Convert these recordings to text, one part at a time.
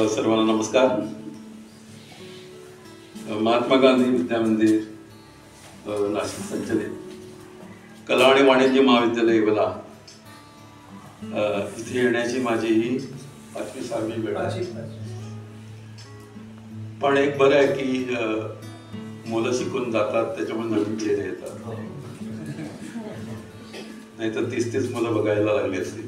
सर्वांना नमस्कार. महात्मा गांधी विद्या मंदिर नाशिक संचलित कला आणि वाणिज्य महाविद्यालय येवला इथे येण्याची माझी ही 5वी-6वी वेळ आहे. पण एक बरं आहे की मुलं शिकून जातात, त्याच्यामुळे नवीन चेहरे येतात. नाही तर 30 मुलं बघायला लागली असतील.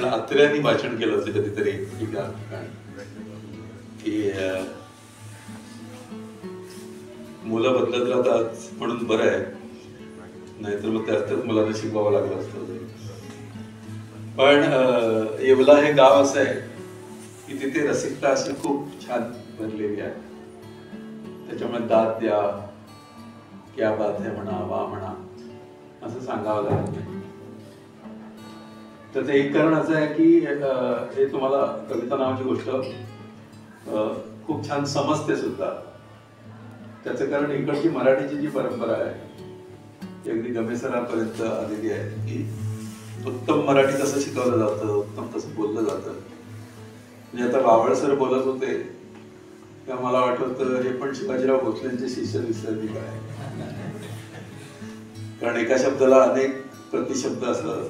अत्र्यांनी भाषण केलं होतं कधीतरी की मुलं बदलत राहतात म्हणून बरं आहे, नाहीतर मग त्याच मुलांना शिकवावं लागलं असतं. पण येवला हे गाव असं आहे की तिथे रसिकता अशी खूप छान बनलेली आहे. त्याच्यामुळे दाद द्या, क्या बात है म्हणा, वा म्हणा असं सांगावं लागत नाही. तर ते एक कारण असं आहे की हे तुम्हाला कविता नावाची गोष्ट खूप छान समजते सुद्धा. त्याचं कारण इकडची मराठीची जी परंपरा आहे ती अगदी गमेसरापर्यंत आलेली आहे की उत्तम मराठी कसं शिकवलं जातं, उत्तम कसं बोललं जातं. म्हणजे आता बावळ सर बोलत होते तेव्हा मला वाटतं हे पण शिवाजीराव भोसलेंचे शिष्य विसरली काय, कारण एका शब्दाला अनेक प्रतिशब्द असं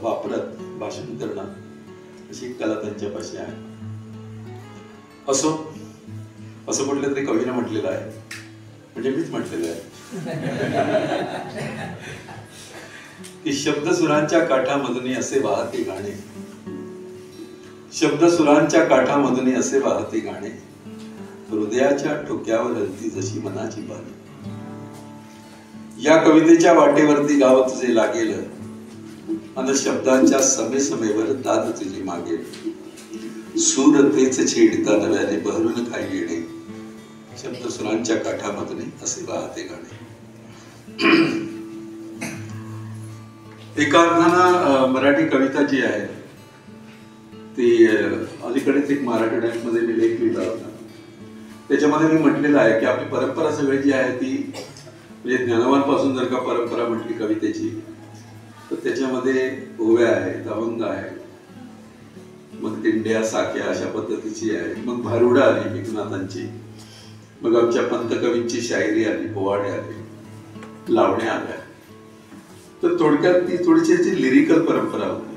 वापरत भाषण करणं अशी कला त्यांच्यापाशी आहे. असो असं म्हटलं तरी कवीनं म्हटलेलं आहे, म्हणजे मीच म्हटलेलं आहे की शब्द सुरांच्या काठामधून असे वाहते गाणे, शब्द सुरांच्या काठामधून असे वाहते गाणे, हृदयाच्या ठोक्यावर हलती जशी मनाची बाणी. या कवितेच्या वाटेवरती गाव तुझे लागेल अन शब्दांच्या समेसमेवर दाद तुझी मागेल. सूर तेच छेडता नव्याने बहरून खाई येणे, शब्द सुरांच्या काठामधून असे वाहते गाणे. एका अर्थानं मराठी कविता जी आहे ती अलीकडेच एक मराठी टाइम्स मध्ये मी लेख लिहिला होता. त्याच्यामध्ये मी म्हटलेलं आहे की आपली परंपरा सगळी जी आहे ती म्हणजे ज्ञानवांपासून जर का परंपरा म्हटली कवितेची तर त्याच्यामध्ये ओव्या आहेत, अभंग आहे, मग दिंड्या साख्या अशा पद्धतीची आहे, मग भारुडा आली विघ्नाथांची, मग आमच्या पंतकवींची शायरी आली, पोवाडे आले, लावण्या आल्या. तर थोडक्यात ती थोडीशी अशी लिरिकल परंपरा होती.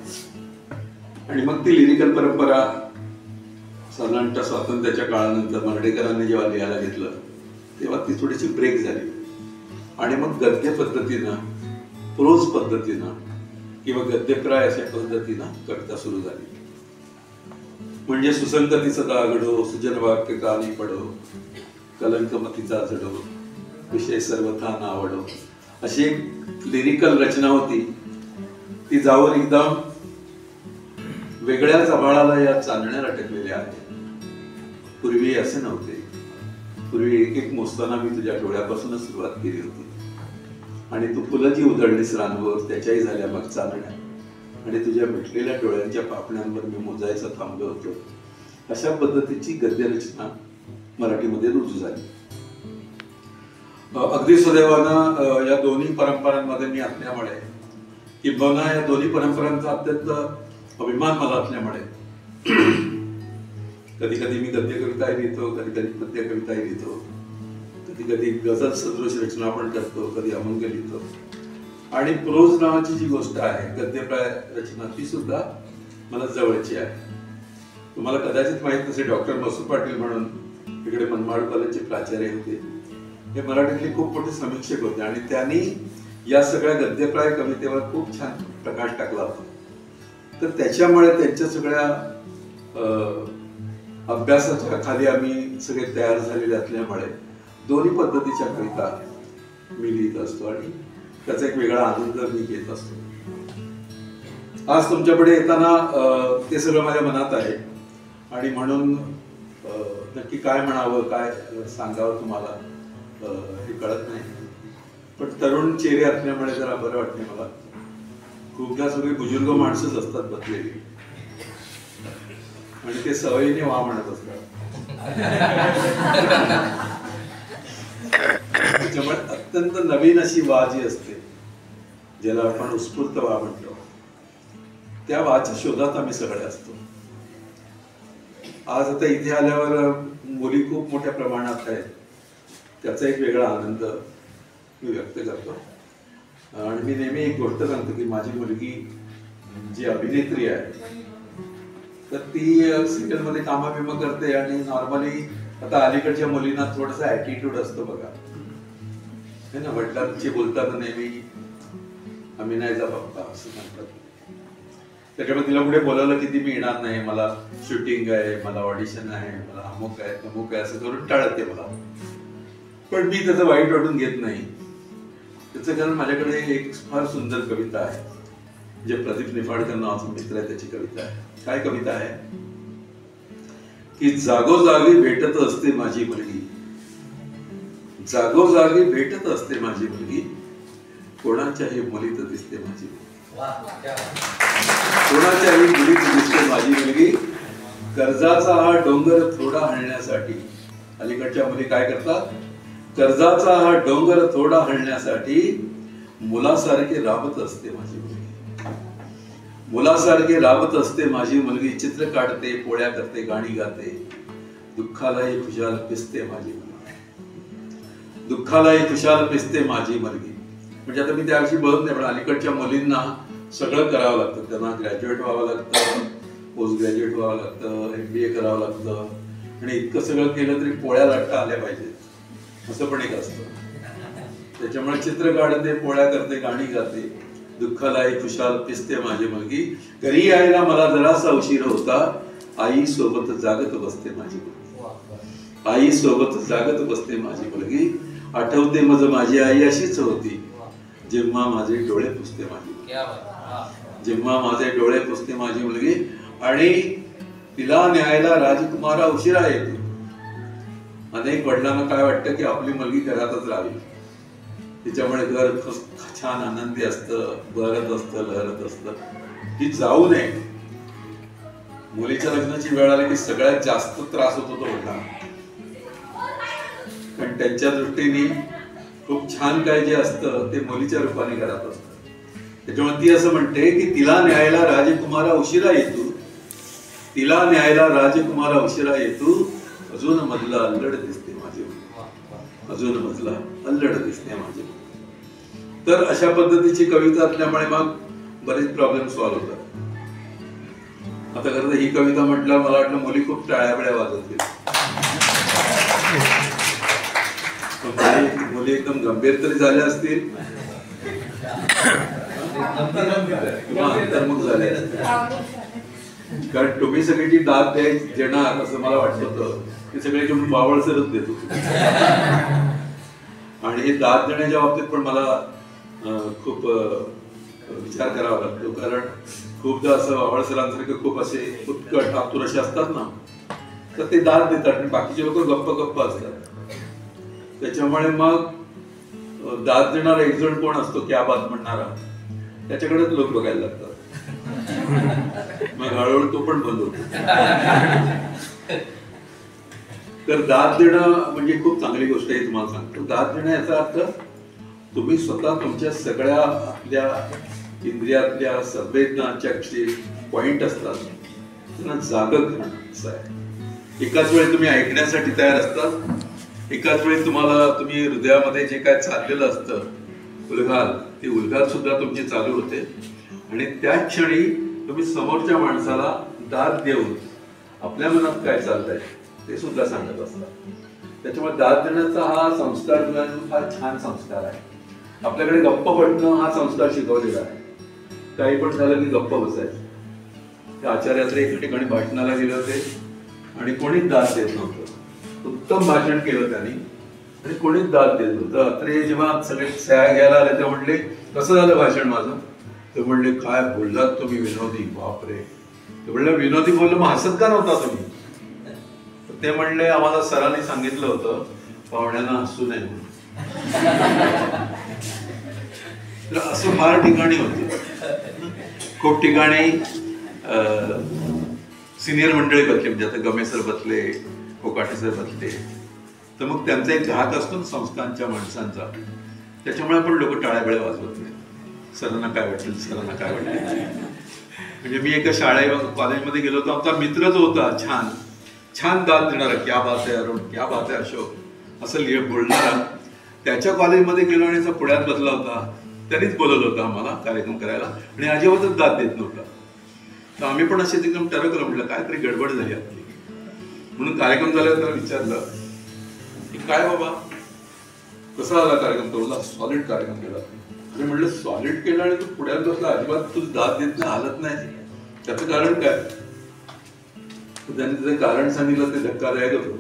आणि मग ती लिरिकल परंपरा साधारणतः स्वातंत्र्याच्या काळानंतर मर्ढेकरांनी जेव्हा लिहायला घेतलं तेव्हा ती थोडीशी ब्रेक झाली आणि मग गद्य पद्धतीनं, प्रोज पद्धतीनं किंवा गद्यप्राय अशा पद्धतीनं कविता सुरू झाली. म्हणजे सुसंगतीचा दागडो, सुजन वाक्य कानी पडो, कलंकमतीचा जडो, विषय सर्वथा नावडो, अशी एक लिरिकल रचना होती. ती जाऊन एकदम वेगळ्याच आभाळाला या चांदण्या लटकलेल्या आहेत. पूर्वी असे नव्हते. पूर्वी एक एक मोजताना मी तुझ्या डोळ्यापासूनच सुरुवात केली होती आणि तू फुलं जी उधळलीस रानवर त्याच्याही झाल्या मग चांदण्या आणि तुझ्या मिटलेल्या डोळ्यांच्या पापण्यांवर मी मोजायचं थांबलो होतो. अशा पद्धतीची गद्यरचना मराठीमध्ये रुजू झाली. अगदी सुदैवानं या दोन्ही परंपरांमध्ये मी असल्यामुळे किंबहुना या दोन्ही परंपरांचा अत्यंत अभिमान मला असल्यामुळे कधी कधी मी गद्य कविताही लिहितो, कधी कधी पद्य कविताही लिहितो, कधी कधी गझल सदृश रचना पण करतो, कधी अभंग लिहितो. आणि प्रोज नावाची जी गोष्ट आहे गद्यप्राय रचना ती सुद्धा मला जवळची आहे. तुम्हाला कदाचित माहित नसेल, डॉक्टर मसूर पाटील म्हणून इकडे मनमाड कॉलेजचे प्राचार्य होते. हे मराठीतले खूप मोठे समीक्षक होते आणि त्यांनी या सगळ्या गद्यप्राय कवितेवर खूप छान प्रकाश टाकला होता. तर त्याच्यामुळे त्यांच्या सगळ्या अभ्यासाच्या खाली आम्ही सगळे तयार झालेले असल्यामुळे दोन्ही पद्धतीच्या कविता मी लिहित असतो आणि त्याचा एक वेगळा आनंद मी घेत असतो. आज तुमच्याकडे येताना ते सगळं माझ्या मनात आहे आणि म्हणून नक्की काय म्हणावं, काय सांगावं तुम्हाला हे कळत नाही. पण तरुण चेहरे असल्यामुळे जरा बरं वाटते मला. खूपदा सगळी बुजुर्ग माणसंच असतात बसलेली आणि ते सवयीने वा म्हणत असतात. त्याच्यामुळे अत्यंत नवीन अशी वा जी असते, ज्याला आपण उत्स्फूर्त वा म्हणतो, त्या वाच्या शोधात आम्ही सगळे असतो. आज आता इथे आल्यावर मुली खूप मोठ्या प्रमाणात आहेत, त्याचा एक वेगळा आनंद मी व्यक्त करतो. आणि मी नेहमी एक गोष्ट सांगतो की माझी मुलगी जी अभिनेत्री आहे तर ती सिरियल मध्ये कामा बिमा करते आणि नॉर्मली आता अलीकडच्या मुलींना थोडासा ऍटिट्यूड असतो बघा, है ना. वडिलांची बोलताना नेहमी आम्ही नाही जा बघता असं म्हणतात. त्याच्यामुळे तिला पुढे बोलायला किती मी येणार नाही, मला शूटिंग आहे, मला ऑडिशन आहे, मला अमुक आहे तमुक आहे असं करून टाळते मला. पण मी त्याचं वाईट वाटून घेत नाही. त्याचं कारण माझ्याकडे एक फार सुंदर कविता आहे, जे प्रदीप निफाडकर नावाचा मित्र आहे त्याची कविता आहे. काय कविता आहे की जागोजागी भेटत असते माझी मुलगी, जागोजागी भेटत असते माझी मुलगी, कोणाच्याही मुलीत दिसते माझी मुलगी, कोणाच्याही मुलीत दिसते माझी मुलगी. कर्जाचा हा डोंगर थोडा हलण्यासाठी, अलीकडच्या मुली काय करतात, कर्जाचा हा डोंगर थोडा हलण्यासाठी मुलासारखे राबत असते माझी मुलगी, मुलासारखे राबत असते माझी मुलगी. चित्र काढते, पोळ्या करते, गाणी गाते, दुःखालाही खुशाल पिसते माझी मुलगी, दुःखालाही खुशाल पिसते माझी मुलगी. म्हणजे आता मी त्याविषयी बोलत नाही, पण अलीकडच्या मुलींना सगळं करावं लागतं. त्यांना ग्रॅज्युएट व्हावं लागतं, पोस्ट ग्रॅज्युएट व्हावं लागतं, MBA करावं लागतं आणि इतकं सगळं केलं तरी पोळ्या लाटता आल्या पाहिजेत असं पण एक असतं. त्याच्यामुळे चित्र काढते, पोळ्या करते, गाणी गाते, दुःखालाही खुशाल पिसते माझी मुलगी. घरी यायला मला जरासा उशीर होता, आई सोबत जागत बसते माझी मुलगी, आई सोबत जागत बसते माझी मुलगी. आठवते मज माझी आई अशीच होती, जेव्हा माझे डोळे पुसते माझी मुलगी, जेव्हा माझे डोळे पुसते माझी मुलगी. आणि तिला न्यायला राजकुमारा उशिरा येतो. अनेक वडिलांना काय वाटतं की आपली मुलगी घरातच राहावी, तिच्यामुळे घर छान आनंदी असतं, बहरत असतं, लहरत असतं. ती जाऊ नये. मुलीच्या लग्नाची वेळ आली की सगळ्यात जास्त त्रास होतो तो वडिलांना, पण त्यांच्या दृष्टीने खूप छान काय जे असतं ते मुलीच्या रूपाने घरात असतं. त्याच्यामुळे ती असं म्हणते की तिला न्यायला राजकुमारा उशिरा येतो, तिला न्यायला राजकुमारा उशिरा येतो, अजून मधला अल्लड दिसते माझी, अजून मधला अल्लड दिसते माझी. तर अशा पद्धतीची कविता असल्यामुळे मग बरेच प्रॉब्लेम सॉल्व्ह होतात. आता खरं ही कविता म्हटल्यावर मला वाटलं मुली खूप टाळ्या बिळ्या वाजवतील, मुली एकदम गंभीर तरी झाल्या असतील तर मग झाले. कारण तुम्ही सगळी जी दाद देणार असं मला वाटत होतं, ते सगळे घेऊन बावळसरच देतो. आणि हे दाद देण्याच्या बाबतीत पण मला खूप विचार करावा लागतो. कारण खूपदा असं बावळसरांसारखे खूप असे उत्कट आतुर असे असतात ना, तर ते दाद देतात आणि बाकीचे लोक गप्प गप्प असतात. त्याच्यामुळे मग दाद देणारा एक जण कोण असतो, क्या बात म्हणणारा, त्याच्याकडेच लोक बघायला लागतात. मग हळूहळू तो पण बंद होतो. तर दाद देणं म्हणजे खूप चांगली गोष्ट आहे. तुम्हाला सांगतो, दाद देणं याचा अर्थ तुम्ही स्वतः तुमच्या सगळ्या आपल्या इंद्रियातल्या संवेदनाच्या जे पॉइंट असतात त्यांना जागं करणं असं आहे. एकाच वेळी तुम्ही ऐकण्यासाठी तयार असतात, एकाच वेळी तुम्ही हृदयामध्ये जे काय चाललेलं असतं उलघाल, ती उलघाल सुद्धा तुमची चालू होते आणि त्याच क्षणी तुम्ही समोरच्या माणसाला दाद देऊन आपल्या मनात काय चालतंय ते सुद्धा सांगत असतात. त्याच्यामुळे दाद देण्याचा हा संस्कार फार छान संस्कार आहे. आपल्याकडे गप्प बसणं हा संस्कार शिकवलेला आहे. काही पण झालं की गप्प बसायचं. त्या आचार्याचे एका ठिकाणी भाषणाला गेले होते आणि कोणीच दाद देत नव्हतं. उत्तम भाषण केलं त्यांनी आणि कोणीच दाद देत नव्हतं. अत्रे जेव्हा सगळे सह्या घ्यायला आले ते म्हणले कसं झालं भाषण माझं? ते म्हणले काय बोललात तुम्ही विनोदी, बापरे. ते म्हणलं विनोदी बोललं मग हसत का नव्हता तुम्ही? ते म्हणले आम्हाला सरांनी सांगितलं होतं पाहुण्यांना हसू नये म्हणून. तर असं फार ठिकाणी होतं. खूप ठिकाणी सिनियर मंडळी बसले, म्हणजे आता गमे सर बसले, कोकाटे सर बसले, तर मग त्यांचा एक घात असतो ना संस्थांच्या माणसांचा, त्याच्यामुळे पण लोक टाळ्याबिळ्या वाजवत नाही. सरांना काय वाटेल, सरांना काय वाटेल. म्हणजे मी एका कॉलेजमध्ये गेलो होतो, आमचा मित्र जो होता छान छान दाद देणारा, क्या बात आहे अरुण, क्या बात आहे अशोक, असं बोलणारा, त्याच्या कॉलेजमध्ये गेलो आणि असा पुण्यात बसला होता. त्यांनीच बोलवलं होतं आम्हाला कार्यक्रम करायला आणि अजिबातच दाद देत नव्हता. तर आम्ही पण असेच एकदम ठरवलं, म्हटलं काहीतरी गडबड झाली आपली. म्हणून कार्यक्रम झाल्यावर विचारलं की काय बाबा कसा आला कार्यक्रम? तो बोलला सॉलिड कार्यक्रम केला. आणि म्हटलं सॉलिड केला आणि तू पुण्यात बसला, अजिबात तू दाद देत नाही, हालत नाही, त्याचं कारण काय? त्यांनी त्याचं कारण सांगितलं, ते धक्कादायक होतं.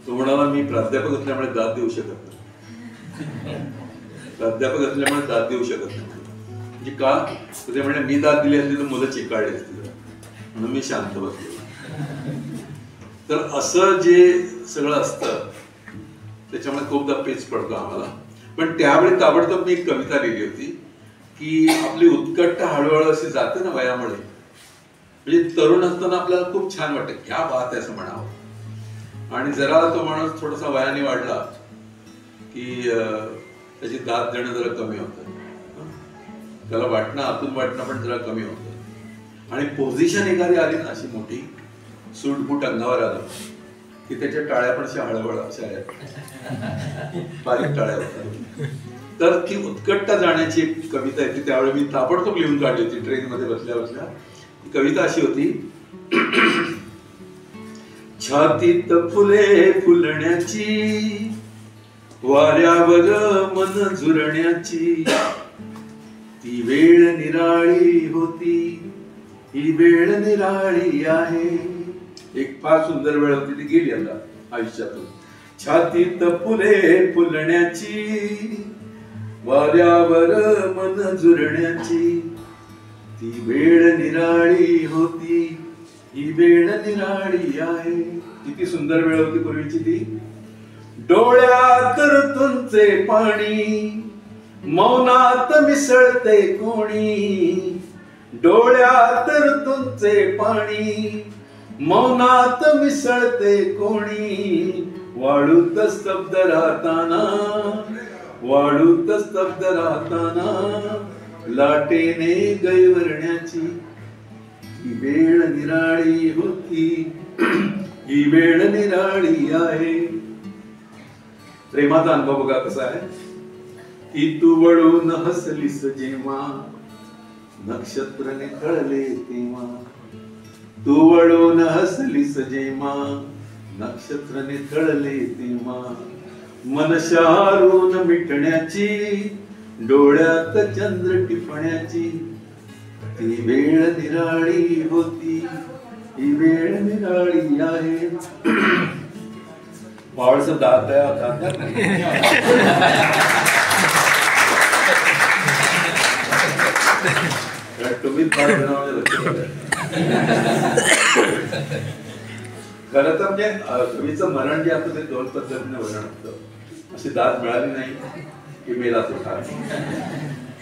तो म्हणाला मी प्राध्यापक असल्यामुळे दाद देऊ शकत नाही. प्राध्यापक असल्यामुळे दाद देऊ शकत नाही. म्हणजे का? ते म्हणजे मी दाद दिली असली तर मुलं चिकाळली असतील म्हणून मी शांत बसलो. तर असं जे सगळं असतं त्याच्यामुळे खूपदा पेच पडतो आम्हाला. पण त्यावेळी ताबडतोब मी एक कविता लिहिली होती की आपली उत्कटता हळूहळू अशी जाते ना वयामुळे. म्हणजे तरुण असताना आपल्याला खूप छान वाटतं, क्या बात आहे असं म्हणावं. आणि जरा तो माणूस थोडासा वयाने वाढला की त्याची दाद देणं जरा कमी होतं, त्याला वाटणं, आतून वाटणं पण जरा कमी होतं. आणि पोझिशन एखादी आली ना अशी मोठी, सूटबूट अंगावर आलं की त्याच्या टाळ्या पण अशा हळूहळू अशा बारीक टाळ्या होतात. तर ती उत्कटता जाण्याची एक कविता आहे ती त्यावेळी मी ताबडतोब लिहून काढली होती ट्रेनमध्ये बसल्या बसल्या. कविता अशी होती, छातीत फुले फुलण्याची, वाऱ्यावर मन झुरण्याची, ती वेळ निराळी होती, ही वेळ निराळी आहे. एक फार सुंदर वेळ होती, ती गेली आता आयुष्यातून. छातीत फुले फुलण्याची, वाऱ्यावर मन झुरण्याची, ती वेळ निराळी होती, ही वेळ निराळी आहे. किती सुंदर वेळ होती पूर्वीची ती. डोळ्यात ऋतूंचे पाणी, मौनात मिसळते कोणी. डोळ्यात ऋतूंचे पाणी, मौनात मिसळते कोणी. वाळूत स्तब्ध राहताना, वाळूत स्तब्ध राहताना, लाटेने गैवरण्याची, ही वेळ निराळी होती, ही वेळ निराळी आहे. प्रेमाचा अनुभव बघा कसा आहे की तू वळून हसलीस जेव्हा, नक्षत्र निखळले तेव्हा. तू वळून हसलीस जेव्हा, नक्षत्र निखळले तेव्हा. मन शारून मिटण्याची, डोळ्यात चंद्र टिपण्याची, ती वेळ निराळी होती, ही वेळ निराळी आहे. वावळस दात तुम्ही खरं तर म्हणजे कवीचं मरण जे असतं ते दोन पद्धतीने वर्णन असतं. अशी दाद मिळाली नाही की मेला तो ठार,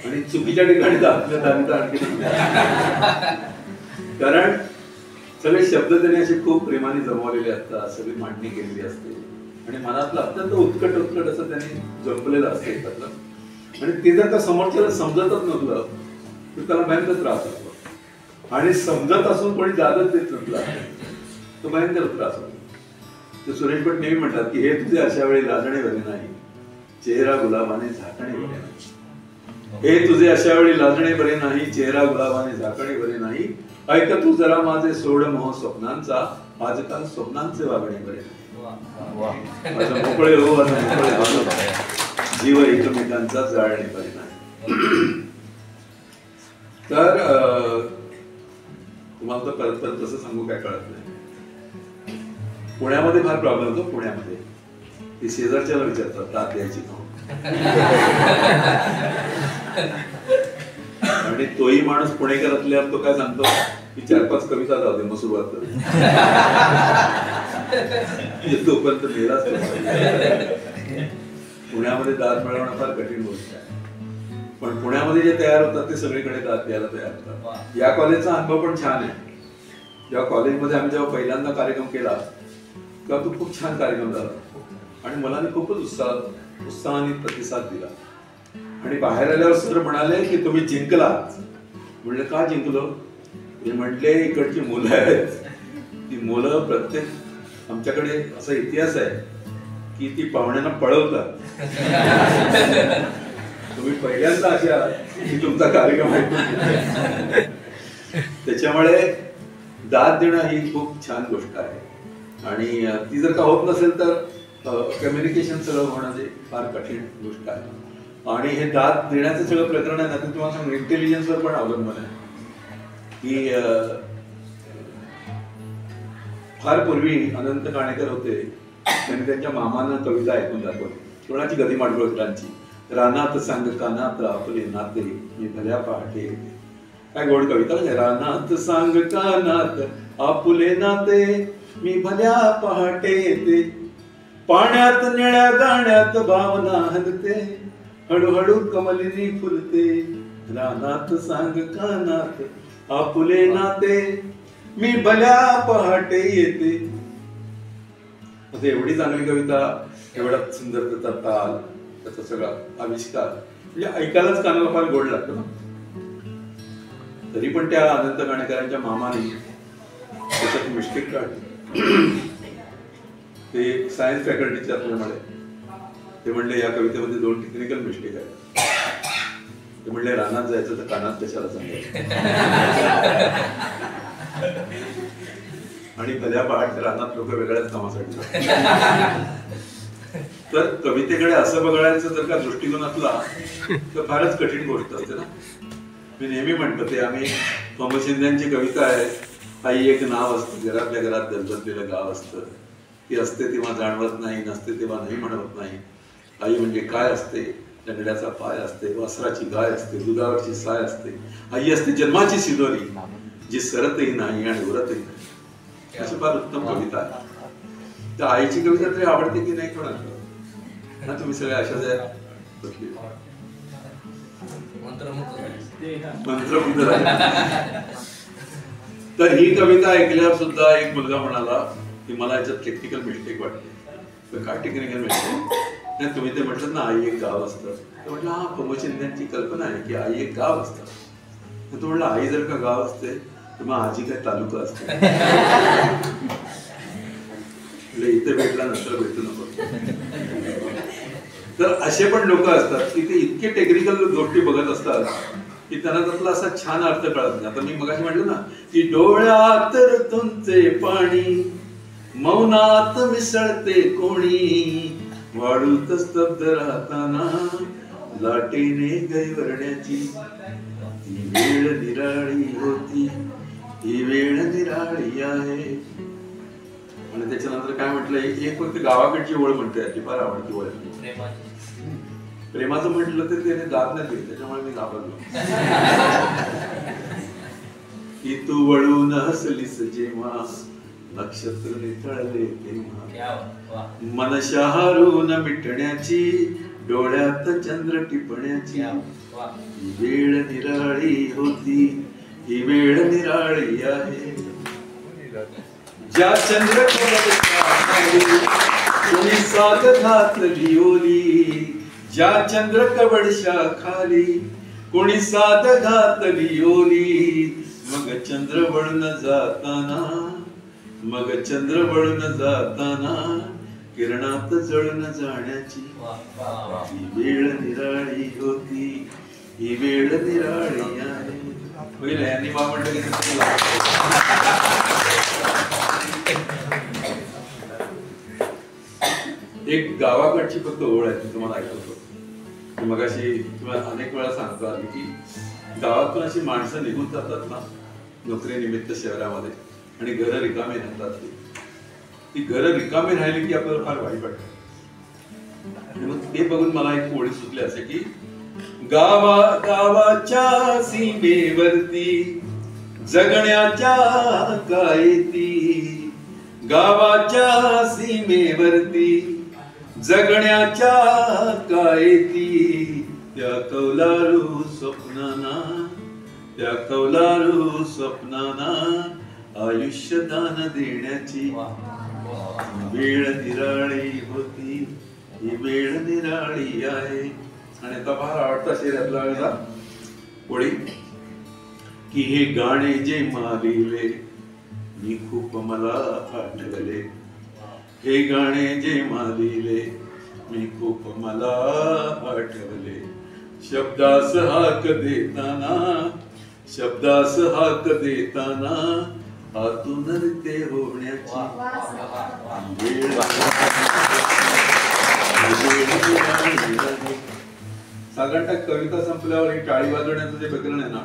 आणि चुकीच्या ठिकाणी दाद आणखी. कारण सगळे शब्द त्याने असे खूप प्रेमाने जमवलेले असतात, सगळी मांडणी केलेली असते आणि मनातलं अत्यंत उत्कट उत्कट असं त्याने जपलेलं असतं एकत्र. आणि ते जर का समोरच्याला समजतच नसलं तर त्याला भयंकर त्रास होतो. आणि समजत असून कोणी दादच देत नसला तो भयंकर त्रास होतो. तर सुरेश भट नेहमी म्हणतात की हे तुझे अशा वेळी लाजणे बरे नाही, चेहरा गुलाबाने झाकणे बरे नाही. हे तुझे अशा वेळी लाजणे बरे नाही, चेहरा गुलाबाने झाकणे बरे नाही. ऐक तू जरा माझे सोड मोह स्वप्नांचा, आजकाल स्वप्नांचे वागणे बरे नाही. मोकळे हो, मोकळे हो, जीव एकमेकांचा जाळणे बरे नाही. तर तुम्हाला तर परत परत तसं सांगू काय कळत नाही. पुण्यामध्ये फार प्रॉब्लेम होतो. पुण्यामध्ये ती शेजारच्याला विचारतात दात द्यायची का, आणि तोही माणूस पुणेकर असल्यावर तो काय सांगतो की 4-5 कविता जाऊ दे मग सुरुवात कर. तोपर्यंत मेलाच. पुण्यामध्ये दात मिळवणं फार कठीण गोष्ट आहे. पण पुण्यामध्ये जे तयार होतात ते सगळीकडे दात द्यायला तयार होतात. या कॉलेजचा अनुभव पण छान आहे. जेव्हा कॉलेजमध्ये आम्ही जेव्हा पहिल्यांदा कार्यक्रम केला तेव्हा तो खूप छान कार्यक्रम झाला आणि मुलांनी खूपच उत्साहाने प्रतिसाद दिला. आणि बाहेर आल्यावर सर म्हणाले की तुम्ही जिंकलात. म्हणलं का जिंकलो? ते म्हटले इकडची मुलं आहेत, ती मुलं प्रत्येक, आमच्याकडे असा इतिहास आहे की ती पाहुण्यांना पळवतात. तुम्ही पहिल्यांदा अशा की तुमचा कार्यक्रम आहे. त्याच्यामुळे दाद देणं ही खूप छान गोष्ट आहे. आणि ती जर का होत नसेल तर कम्युनिकेशन सगळं होणं फार कठीण गोष्ट आहे. आणि हे दाद देण्याचं सगळं प्रकरण आहे ना, ते तुम्हाला सांगू इंटेलिजन्सवर पण अवलंबून आहे. की फार पूर्वी अनंत काणेकर होते, त्यांनी त्यांच्या मामांना कविता ऐकून दाखवली. कोणाची? गदी माडगुळकरांची. रानात सांग कानात आपले नाते मी भल्या पहाटे. काय गोड कविता म्हणजे, रानात सांग कानात आपुले नाते मी भल्या पहाटे येते. पाण्यात निळ्या गाण्यात भावना हलते हळूहळू कमलिनी फुलते. रानात सांग कानात आपुले नाते मी भल्या पहाटे येते. आता एवढी चांगली कविता, एवढा सुंदर त्याचा ताल, त्याचा सगळा आविष्कार, म्हणजे ऐकायलाच कानाला फार गोड लागतं ना. तरी पण त्या अनंत काणेकरांच्या मामाने त्याच्यात मिस्टेक काढली. ते सायन्स फॅकल्टीचे असल्यामुळे ते म्हणले या कवितेमध्ये 2 टेक्निकल मिस्टेक आहेत. ते म्हणले रानात जायचं तर कानात कशाला सांगायचं, आणि भल्या पहाटे रानात लोक वेगळ्याच कामासाठी. तर कवितेकडे असं बघायचं जर का दृष्टिकोन असला तर फारच कठीण गोष्ट असते ना. मी नेहमी म्हणतो, ते आम्ही पम शिंद्यांची कविता आहे, आई एक नाव असतं, घरातल्या घरात गजबजलेलं गाव असतं. ती असते तेव्हा जाणवत नाही, नसते तेव्हा नाही म्हणवत नाही. आई म्हणजे काय असते? लंगड्याचा पाय असते, वासराची गाय असते, दुधावरची साय असते. आई असते जन्माची शिदोरी, जी सरतही नाही आणि उरतही नाही. अशी फार उत्तम कविता आहे. तर आईची कविता तरी आवडते की नाही कोणाला? ना तुम्ही सगळे अशाच आहेत. मंत्रमुग्ध झाले. तर ही कविता ऐकल्यावर सुद्धा एक मुलगा म्हणाला की मला याच्यात टेक्निकल मिस्टेक वाटते. तर काय टेक्निकल मिस्टेक? नाही, तुम्ही ते म्हटलं ना आई एक गाव असतं. तर म्हटलं हा पम शिंद्यांची कल्पना आहे की आई एक गाव असतं. तो म्हटलं आई जर का गाव असते तर मग आजी काय तालुका असते. इथे भेटला नंतर भेटू नको. तर असे पण लोक असतात की ते इतके टेक्निकल गोष्टी बघत असतात की त्यांना त्यातला असा छान अर्थ कळत नाही. आता मी मगाशी म्हटलं ना की डोळ्यात तुमचे पाणी मौनात मिसळते कोणी, वाळूत स्तब्ध राहताना लाटेने गैवरण्याची ही वेळ निराळी होती, ही वेळ निराळी आहे. आणि त्याच्यानंतर काय म्हटलंय, एक फक्त गावाकडची ओळ म्हणते, ती फार आवडती ओळ. प्रेमाचं म्हटलं तर त्याने दाब नाही दिली, त्याच्यामुळे मी घाबरलो. की तू वळून हसलीस जेव्हा नक्षत्र नितळले तेव्हा, मन शहारून मिटण्याची डोळ्यात चंद्र टिपण्याची ही वेळ निराळी होती, ही वेळ निराळी आहे. ज्या चंद्र कोणी साध घातली ओली, ज्या चंद्र कवडशा खाली कोणी साध घातली ओली, मग चंद्र वळून जाताना, मग चंद्र वळून जाताना किरणात जळून जाण्याची ही वेळ निराळी होती, ही वेळ निराळी आहे. होईल यांनी मा म्हटलं की एक गावाकडची फक्त ओळ आहे, ती तुम्हाला ऐकवतो. मग अशी तुम्हाला अनेक वेळा सांगतो आधी की गावातून अशी माणसं निघून जातात ना नोकरी निमित्त शहरामध्ये, आणि घरं रिकामी राहतात. ती घरं रिकामी राहिली की आपल्याला फार वाईट वाटतं. मग ते बघून मला एक ओळी सुचली असे की गावाच्या सीमेवरती जगण्याच्या कायती, गावाच्या सीमेवरती जगण्याच्या कायती, त्या कौलारू स्वप्नाना, त्या कौलारू स्वप्नाना आयुष्यदान देण्याची वेळ निराळी होती, ही वेळ निराळी आहे. आणि आता फार आवडता शेर आपला पुढे की हे गाणे जे मालिले मी खूप मला आठवले, हे गाणे जे मालिले मी खूप मला आठवले, शब्दास हाक देताना, शब्दास हाक देताना आतून ते होण्याची वेळ. साधारणतः कविता संपल्यावर टाळी वाजवण्याचं जे प्रकरण आहे ना,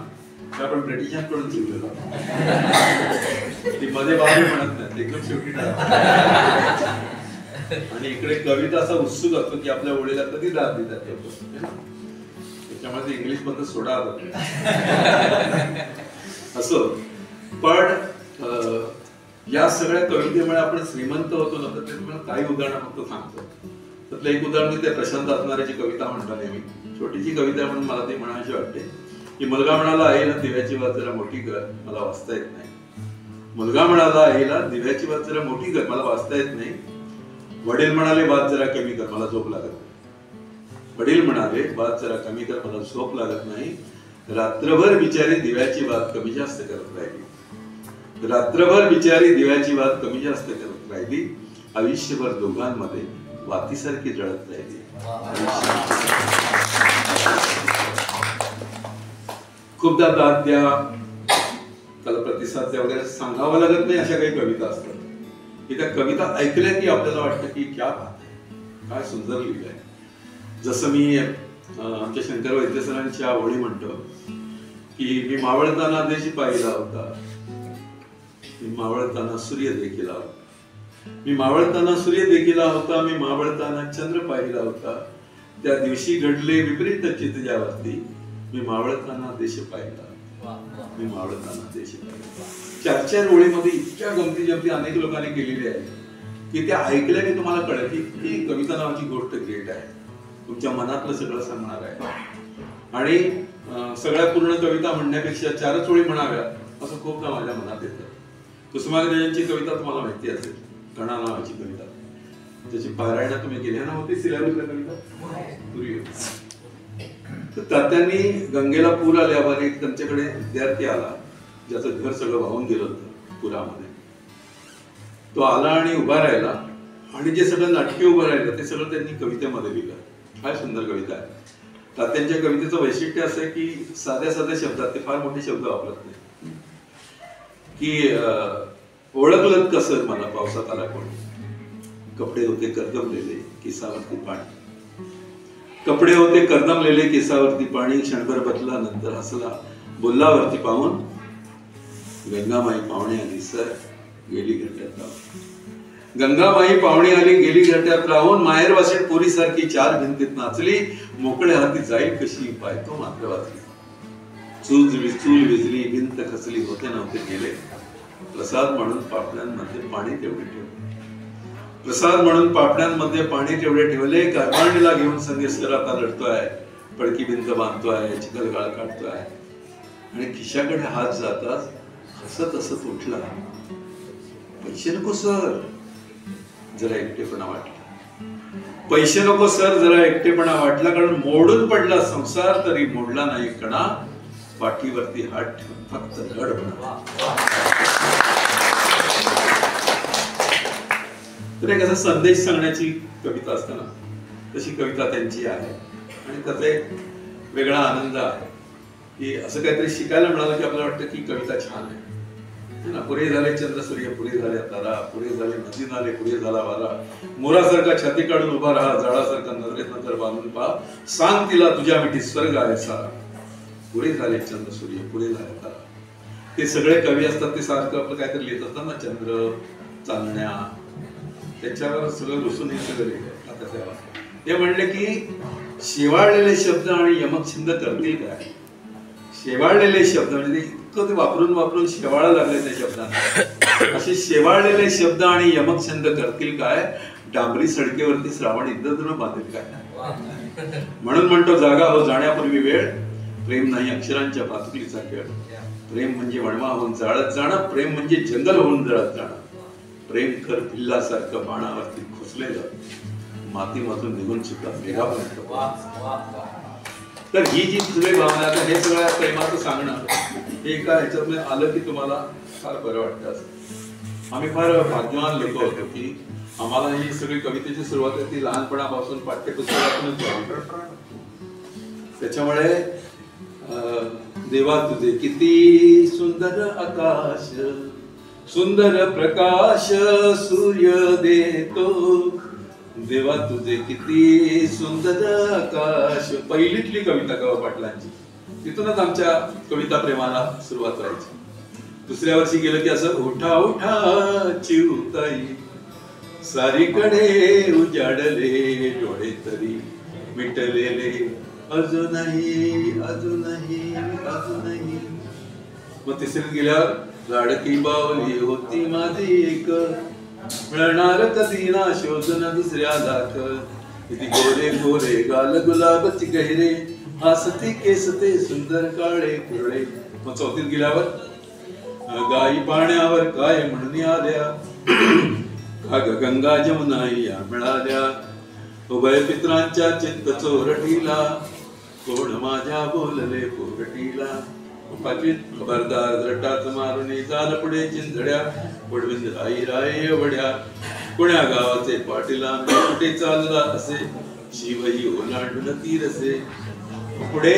ते आपण ब्रिटिशांकडून शिकलेलं. ती मध्ये बाहेर म्हणत नाही, एकदम शेवटी आणि इकडे कविता असा उत्सुक असतो की आपल्या ओळीला कधी दाद देतात, त्याच्यामध्ये इंग्लिश मध्ये सोडा असो. पण या सगळ्या कवितेमुळे आपण श्रीमंत होतो ना. तर ते तुम्हाला काही उदाहरणं फक्त सांगतो. त्यातलं एक उदाहरण मी त्या प्रशांत असणाऱ्याची कविता म्हणता नेहमी, छोटीशी कविता म्हणून मला ती म्हणायची वाटते की मुलगा म्हणाला आईला दिव्याची वात जरा मोठी कर, मला वाचता येत नाही. मुलगा म्हणाला आईला दिव्याची वात जरा मोठी कर, मला वाचता येत नाही. वडील म्हणाले वात जरा कमी कर, मला झोप लागत नाही. वडील म्हणाले वात जरा कमी कर, मला झोप लागत नाही. रात्रभर बिचारी दिव्याची वात कमी जास्त करत राहिली, रात्रभर बिचारी दिव्याची वात कमी जास्त करत राहिली. आयुष्यभर दोघांमध्ये वातीसारखी जळत राहिली. खूपदा दाद द्या, त्याला प्रतिसाद द्या वगैरे सांगावं लागत नाही, अशा काही कविता असतात की त्या कविता ऐकल्या की आपल्याला वाटतं की क्या बात आहे, काय सुंदर लिहिलंय. जसं मी आमच्या शंकर वैद्य सरांच्या ओळी म्हणतो की मी मावळताना देशी पाहिला होता, मी मावळताना सूर्य देखील होता, मी मावळताना सूर्य देखील होता, मी मावळताना चंद्र पाहिला होता. त्या दिवशी घडले विपरीत चित्त ज्यावरती, मी मावळताना देश पाहिला, मी मावळताना देश पाहिला. 4-4 ओळीमध्ये इतक्या गमती जमती अनेक लोकांनी केलेली आहे की त्या ऐकल्या की तुम्हाला कळेल की ही कविता नावाची गोष्ट ग्रेट आहे, तुमच्या मनातलं सगळं सांगणार आहे. आणि सगळ्या पूर्ण कविता म्हणण्यापेक्षा 4च ओळी म्हणाव्या असं खूपदा माझ्या मनात येतं. कुसुमाग्रजांची कविता तुम्हाला माहिती असेल, कणा नावाची कविता, त्याची पारायण तुम्ही केली ना, होती सिलेबसला कविता पूर्वी. तर तात्यांनी गंगेला पूर आल्यावर एक त्यांच्याकडे विद्यार्थी आला ज्याचं घर सगळं वाहून गेलं होतं पुरामध्ये. तो आला आणि उभा राहिला आणि जे सगळं नाटकी उभं राहिलं ते सगळं त्यांनी कवितेमध्ये लिहिलं. काय सुंदर कविता आहे. तात्यांच्या कवितेचं वैशिष्ट्य असं आहे की साध्या साध्या शब्दात, ते फार मोठे शब्द वापरत नाही, की ओळखलं कसं मला पावसात आला कोणी, कपडे होते कर्दमलेले केसावरती पाणी, कपडे होते कर्दमलेले केसावरती पाणी, क्षणभर बदला नंतर हसला बोललावरती पाहून, गंगामाई पाहुणे आली सर गेली घरट्यात राहून, गंगामाई पाहुणे आली गेली घरट्यात राहून, माहेर वासेट पोरी सारखी 4 भिंतीत नाचली, मोकळ्या हाती जाईल कशी पायतो मात्र वाचली, चूल विजली भिंत खचली होते नव्हते गेले, प्रसाद म्हणून पापण्यांमध्ये पाणी तेवढे ठेवले, प्रसाद म्हणून पापण्यांमध्ये पाणी तेवढे ठेवले, कारभांडीला घेऊन संगेशकर आता लढतोय, पडकी भिंत बांधतोय, चिखलगाळ काढतोय, आणि खिशाकडे हात जाताच हसत हसत उठला, पैसे नको सर जरा एकटेपणा वाटला, पैसे नको सर जरा एकटेपणा वाटला, कारण मोडून पडला संसार तरी मोडला नाही कणा, पाठीवरती हात ठेवून फक्त लढ म्हणा. तर एक असा संदेश सांगण्याची कविता असताना तशी कविता त्यांची आहे. आणि त्याचा एक वेगळा आनंद आहे की असं काहीतरी शिकायला मिळालं की आपल्याला वाटतं की कविता छान आहे ना. पुरे झाले चंद्र सूर्य, पुरे झाले तारा, पुरे झाले नदी नाले, पुरे झाला वारा, मोरासारखा छाती काढून उभा राहा, झाडासारखा नजरेत नजर बांधून पहा, सांग तिला तुझ्या मिठी स्वर्ग आहे सारा, पुरे झाले चंद्र सूर्य, पुरे झाले तारा. ते सगळे कवी असतात ते सारखं आपलं काहीतरी लिहित असतात ना, चंद्र, चांदण्या, त्याच्यावर सगळं रुसून हे सगळं लिहिलं. आता तेव्हा ते म्हणले की शेवाळलेले शब्द आणि यमक छंद करतील काय. शेवाळलेले शब्द म्हणजे इतकं ते वापरून वापरून शेवाळा लागले त्या शब्दांना. असे शेवाळलेले शब्द आणि यमक छंद करतील काय, डांबरी सडकेवरती श्रावण इंद्रधनुष्य बांधेल काय. म्हणून म्हणतो जागा हो जाण्यापूर्वी वेळ, प्रेम नाही अक्षरांच्या भातुकलीचा खेळ. प्रेम म्हणजे वणवा होऊन जाळत जाणं, प्रेम म्हणजे जंगल होऊन जळत जाणं. प्रेम कर भिल्लासारखं बाणावरती खुसलेलं, मातीमधून निघून सुद्धा मेघापर्यंत. तर ही जी सगळी भावना, आता हे सगळ्या प्रेमाचं सांगणं हे एका ह्याच्यातलं आलं की तुम्हाला फार बरं वाटतं असं. आम्ही फार भाग्यवान लोक होतो की आम्हाला ही सगळी कवितेची सुरुवात आहे ती लहानपणापासून पाठ्यपुस्तकातूनच झाली. त्याच्यामुळे देवा तुझे किती सुंदर आकाश, सुंदर प्रकाश सूर्य देतो. देवा तुझे किती सुंदर आकाश, पहिलीतली कविता गवा पाटलांची. तिथूनच आमच्या कविता प्रेमाला सुरुवात व्हायची. दुसऱ्या वर्षी गेलं की असं उठा उठा चिवताई, सारीकडे उजाडले डोळे तरी मिटलेले अजूनही अजूनही अजूनही. मग तिसरीत गेल्यावर लाडकी बावली होती माझी एक, मिळणार कधी ना शोधन दुसऱ्या दाखल. किती गोरे गोरे गाल गुलाबची गहिरे, हसती केसते सुंदर काळे कुरळे. मग चौथीत गेल्यावर गाई पाण्यावर काय म्हणून आल्या, गंगा जमुना या मिळाल्या. उभय पित्रांच्या चित्त चोरटीला, कोण माझ्या बोलले पोरटीला. खबरदार रटात मारुनी जाल पुढे चिंधड्या, पडविंद राई राय एवढ्या. पुण्या गावाचे पाटीला मी कुठे चालला असे, शिवही ओलांडून तीरसे. पुढे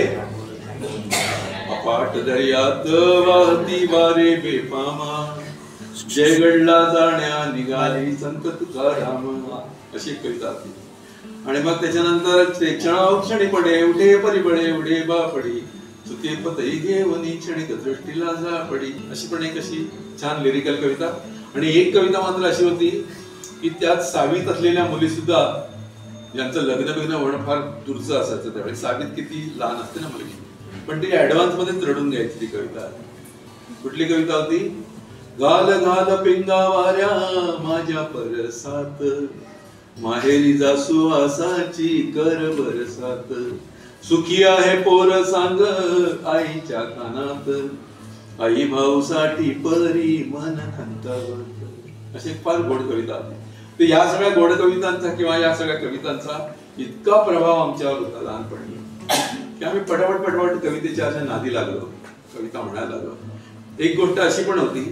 अपाट दर्यात वाहती वारे बेफामा, जयगडला जाण्या निघाली संत तुकाराम. अशी कविता होती. आणि मग त्याच्यानंतर ते क्षणाक्षणी पडे उठे परिबळे उडे बापडी, सुते पतई घेऊन क्षणिक दृष्टीला जापडी. अशी पण एक अशी छान लिरिकल कविता. आणि एक कविता मात्र अशी होती की त्यात सावीत असलेल्या मुली सुद्धा, ज्यांचं लग्न बिग्न होणं फार दूरचं असायचं त्यावेळी. सावीत किती लहान असते ना मुलगी, पण ती ऍडव्हान्स मध्येच रडून घ्यायची ती कविता. कुठली कविता होती, घाल घाल पिंगा वाऱ्या माझ्या परसात, माहेरी जासू आसाची कर बरसात. सुखी आहे पोर सांग आईच्या कानात, आई भाऊ साठी परी मन खंतावत. अशी फार गोड कविता होती. तर या सगळ्या गोड कवितांचा किंवा या सगळ्या कवितांचा इतका प्रभाव आमच्यावर होता लहानपणी की आम्ही पटापट पटापट कवितेच्या अशा नादी लागलो, कविता म्हणायला लागलो. एक गोष्ट अशी पण होती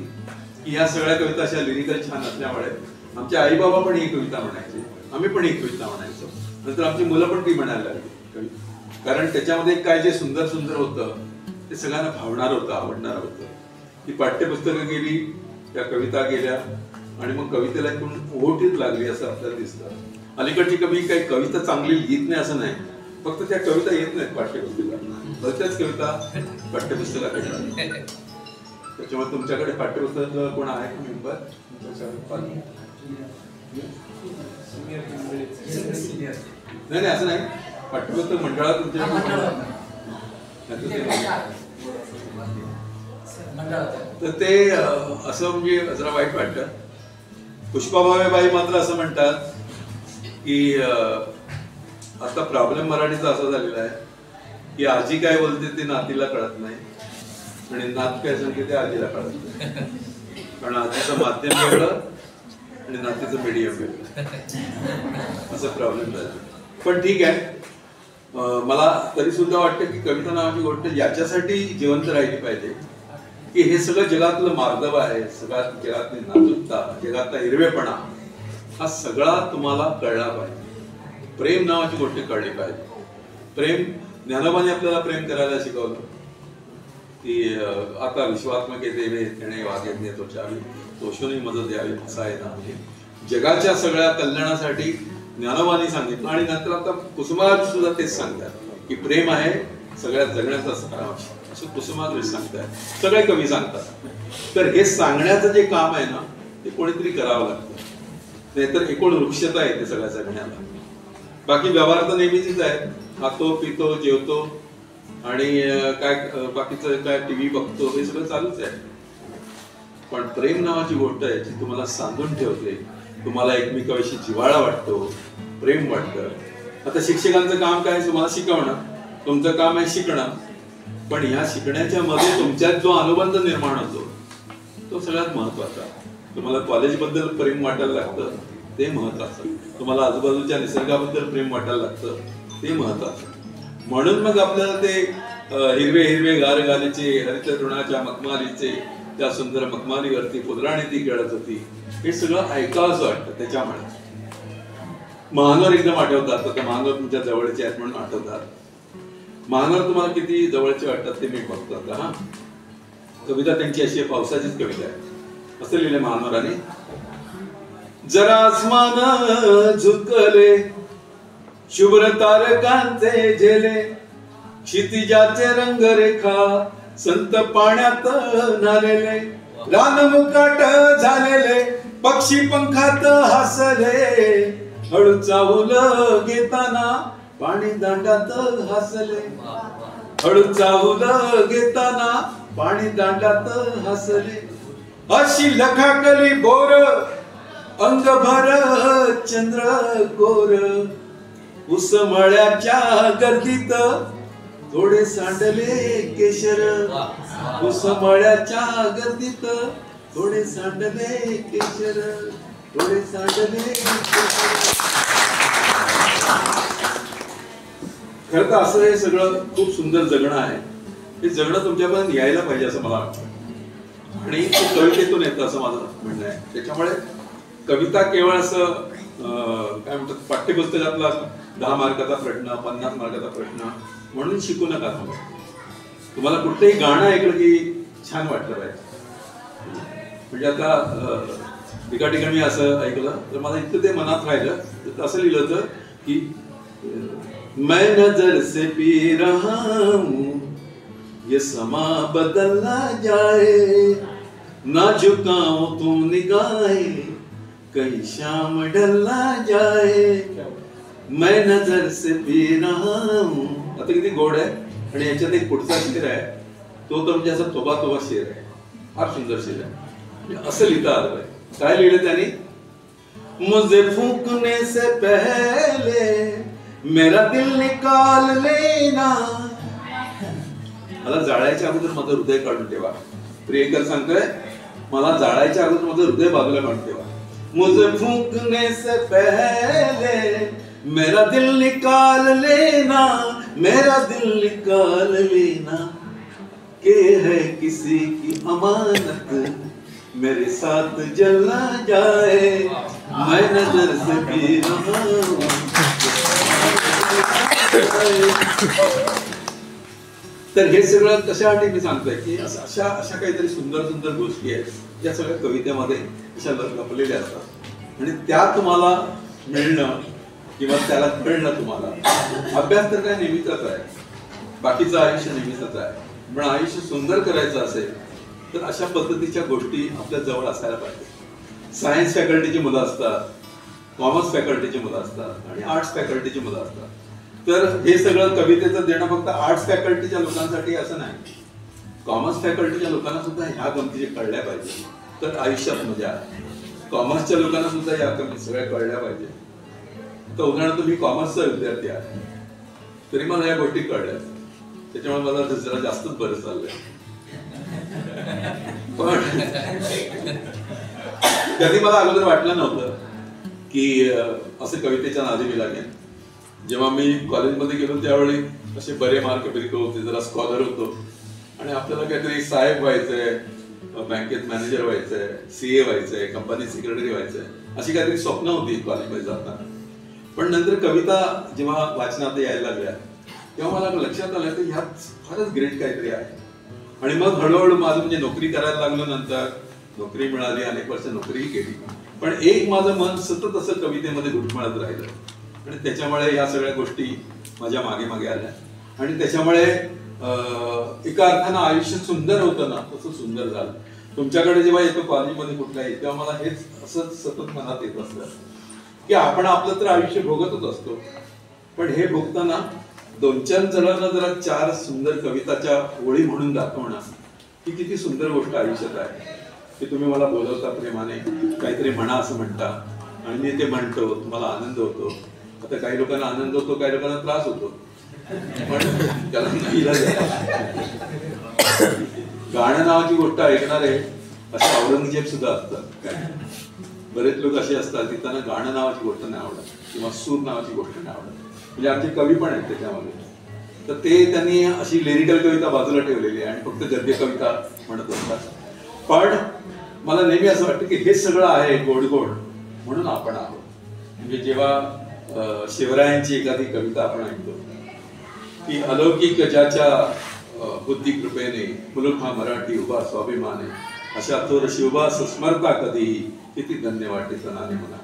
की या सगळ्या कविता अशा लिरिकल छान असल्यामुळे आमचे आई बाबा पण ही कविता म्हणायचे, आम्ही पण ही कविता म्हणायचो. नंतर आमची मुलं पण ती म्हणायला लागली. कारण त्याच्यामध्ये काय जे सुंदर सुंदर होतं ते सगळ्यांना भावणार होतं, आवडणार होतं. ही पाठ्यपुस्तकं गेली, त्या कविता गेल्या आणि मग कवितेला एकूण ओढीच लागली असं आपल्याला दिसतं. अलीकडची कवी काही कविता चांगली लिहित नाही असं नाही, फक्त त्या कविता येत नाहीत पाठ्यपुस्तकात. बऱ्याच कविता पाठ्यपुस्तकाकडे आहेत. त्याच्यामुळे तुमच्याकडे पाठ्यपुस्तक कोण आहे का मेंबर? नाही नाही असं नाही, पाठ्यपुस्तक मंडळात तर ते असं म्हणजे जरा वाईट वाटतं. पुष्पाभावेबाई मात्र असं म्हणतात की आता प्रॉब्लेम मराठीचा असा झालेला आहे की आजी काय बोलते ते नातीला कळत नाही आणि नात काय सांगते ते आजीला कळत नाही. कारण आजीचं माध्यम वेगळं आणि नातीचं मीडियम वेगळं, असं प्रॉब्लेम झाला. पण ठीक आहे, मला तरी सुद्धा वाटतं की कविता नावाची गोष्ट याच्यासाठी जिवंत राहिली पाहिजे की हे सगळं जगातलं मार्दव आहे, सगळ्यात जगातली नाजूकता, जगातला हिरवेपणा हा सगळा तुम्हाला कळला पाहिजे. प्रेम नावाची गोष्ट कळली पाहिजे. प्रेम, ज्ञानोबाने आपल्याला प्रेम करायला शिकवलं की आता विश्वात्मके देवे तेणे वागेने तो चावी, तोषुनी मदत द्यावी असा आहे ना. जगाच्या सगळ्या कल्याणासाठी ज्ञानोबाने सांगितलं आणि नंतर आता कुसुमाग्रज सुद्धा तेच सांगतात की प्रेम आहे सगळ्यात जगण्याचा सारांश, असं कुसुमाग्रज सांगतात, सगळे कवी सांगतात. तर हे सांगण्याचं जे काम आहे ना ते कोणीतरी करावं लागतं. नाहीतर एकूण वृक्षता येते सगळ्या जगण्याला. बाकी व्यवहार तर नेहमीच आहे, खातो पितो जेवतो आणि काय बाकीचं काय टीव्ही बघतो हे सगळं चालूच आहे. पण प्रेम नावाची गोष्ट आहे जी तुम्हाला सांधून ठेवते, तुम्हाला एकमेकाविषयी जिव्हाळा वाटतो, प्रेम वाटतं. आता शिक्षकांचं काम काय, तुम्हाला शिकवणं, तुमचं काम आहे शिकणं. पण ह्या शिकण्याच्या मध्ये तुमच्यात जो अनुबंध निर्माण होतो तो सगळ्यात महत्वाचा. तुम्हाला कॉलेजबद्दल प्रेम वाटायला लागतं ते महत्वाचं, तुम्हाला आजूबाजूच्या निसर्गाबद्दल प्रेम वाटायला लागतं ते महत्वाचं. म्हणून मग आपल्याला ते हिरवे हिरवे गार गालीचे हरित तृणाच्या मखमालीचे त्या सुंदर मखमालीवरती फुलराणी ती खेळत होती हे सगळं ऐकावंसं वाटतं. त्याच्यामुळे महानोर एकदम आठवतात. आता महानोर तुमच्या जवळचे आहेत म्हणून आठवतात. महानोर तुम्हाला किती जवळचे वाटतात ते मी बघतो आता. हा कविता त्यांची अशी पावसाचीच कविता आहे. असं लिहिलंय महानोराने, जरा आसमान झुकले शुभ्र तारकांचे झेले, क्षितिजाचे रंगरेखा संत पाण्यात नालेले, रानमुकाट झालेले पक्षी पंखात हसले, हळू चाहूल घेताना पाणी दांडात हसले, हळू चाहूल घेताना पाणी दांडात हसले, अशी लखाकली बोर अंगभर चंद्र कोर, उसमळ्याच्या गर्दीत थोडे सांडले केशर, उसमळ्याच्या गर्दीत थोडे सांडले केशर, थोडे सांडले केशर. खरं तर असं हे सगळं खूप सुंदर जगणं आहे. हे जगणं तुमच्यापर्यंत यायला पाहिजे असं मला वाटतं आणि ते कवितेतून येतं असं माझं म्हणणं आहे. त्याच्यामुळे कविता केवळ असं काय म्हणतात पाठ्यपुस्तकातला 10 मार्काचा प्रश्न 50 मार्काचा प्रश्न म्हणून शिकू नका. तुम्हाला कुठलंही गाणं ऐकलं की छान वाटलं पाहिजे. म्हणजे आता एका ठिकाणी मी असं ऐकलं तर मला इतकं ते मनात राहिलं. तर असं लिहिलं होतं की मैं नजर से पी रहा हूं ये समा बदलना जाए, ना झुकाऊं तुम निगाहें कहीं शाम ढलना जाए, मैं नजर से पी रहा हूं. आता किती गोड आहे. आणि याच्यात एक पुढचा शेर आहे तो तर म्हणजे असा तोबा तोबा शेर आहे. फार सुंदर शेर आहे. असं लिहिता आलं पाहिजे. काय लिहिलं त्याने, मुझे फूकने से पहले मेरा दिल निकाल लेना, मला जाळायच्या अगोदर माझं हृदय काढून ठेवा. प्रियकर सांगतोय मला जाळायच्या अगोदर माझं हृदय बाजूला काढून ठेवा. मुझे फूकने से पहले मेरा दिल निकाल लेना, मेरा दिल निकाल लेना, के है किसी की अमानत मेरे साथ जलना जाए, मैं नजर से पी रहा हूं. तर हे सगळं कशासाठी मी सांगतोय की अशा अशा काहीतरी सुंदर सुंदर गोष्टी आहेत या सगळ्या कवितेमध्ये अशा लपलेल्या असतात आणि त्या तुम्हाला मिळणं किंवा त्याला कळणं. तुम्हाला अभ्यास तर काय नेहमीचाच आहे, बाकीचं आयुष्य नेहमीच आहे. पण आयुष्य सुंदर करायचं असेल तर अशा पद्धतीच्या गोष्टी आपल्या जवळ असायला पाहिजे. सायन्स फॅकल्टीची मुलं असतात, कॉमर्स फॅकल्टीची मुलं असतात आणि आर्ट्स फॅकल्टीची मुलं असतात. तर हे सगळं कवितेचं देणं फक्त आर्ट्स फॅकल्टीच्या लोकांसाठी असं नाही, कॉमर्स फॅकल्टीच्या लोकांना सुद्धा ह्या गमती कळल्या पाहिजे. तर आयुष्यात मजा आहे. कॉमर्सच्या लोकांना सुद्धा या गमती सगळ्या कळल्या पाहिजे. तर उदाहरणार्थ मी कॉमर्सचा विद्यार्थी आहे तरी मला या गोष्टी कळल्या, त्याच्यामुळे मला जरा जास्तच बरं चाललंय. पण कधी मला अगोदर वाटलं नव्हतं की असं कवितेच्या नादी मी लागेल. जेव्हा मी कॉलेजमध्ये गेलो त्यावेळी असे बरे मार्क बिर्क होते, जरा स्कॉलर होतो आणि आपल्याला काहीतरी साहेब व्हायचंय, बँकेत मॅनेजर व्हायचंय, CA व्हायचंय, कंपनी सेक्रेटरी व्हायचंय, अशी काहीतरी स्वप्न होती कॉलेजमध्ये जाताना. पण नंतर कविता जेव्हा वाचनात यायला लागल्या तेव्हा मला लक्षात आलं की ह्यात फारच ग्रेट काहीतरी आहे. आणि मग हळूहळू माझं म्हणजे नोकरी करायला लागलो, नंतर नोकरी मिळाली, अनेक वर्ष नोकरीही केली. पण एक माझं मन सतत असं कवितेमध्ये घुटमळत राहिलं आणि त्याच्यामुळे या सगळ्या गोष्टी माझ्या मागे मागे आल्या आणि त्याच्यामुळे एका अर्थानं आयुष्य सुंदर होतं ना तसं सुंदर झालं. तुमच्याकडे जेव्हा येतो कॉलेजमध्ये कुठल्याही तेव्हा मला हेच असं सतत मनात येत असतं की आपण आपलं तर आयुष्य भोगतच असतो, पण हे भोगताना 2-4 जणांना जरा 4 सुंदर कविताच्या ओळी म्हणून दाखवणं ही किती सुंदर गोष्ट आयुष्यात आहे. की तुम्ही मला बोलवता प्रेमाने, काहीतरी म्हणा असं म्हणता आणि मी ते म्हणतो, तुम्हाला आनंद होतो. आता काही लोकांना आनंद होतो, काही लोकांना त्रास होतो, पण त्याला नाही इलाज आहे. गाणं नावाची गोष्ट ऐकणारे असे औरंगजेब सुद्धा असतात. काय बरेच लोक असे असतात की त्यांना गाणं नावाची गोष्ट नाही आवडत किंवा सूर नावाची गोष्ट नाही आवडत. म्हणजे आमचे कवी पण आहेत त्याच्यामध्ये, तर ते त्यांनी अशी लिरिकल कविता बाजूला ठेवलेली आहे आणि फक्त गद्य कविता म्हणत असतात. पण मला नेहमी असं वाटतं की हे सगळं आहे गोड गोड म्हणून आपण आहोत. म्हणजे जेव्हा शिवरायांची एखादी कविता आपण ऐकतो की अलौकिक ज्याच्या बुद्धी कृपेने मुलुख हा मराठी उभा स्वाभिमाने, अशा थोर शिवबास स्मरता कधी किती धन्य वाटे तनाने म्हणा.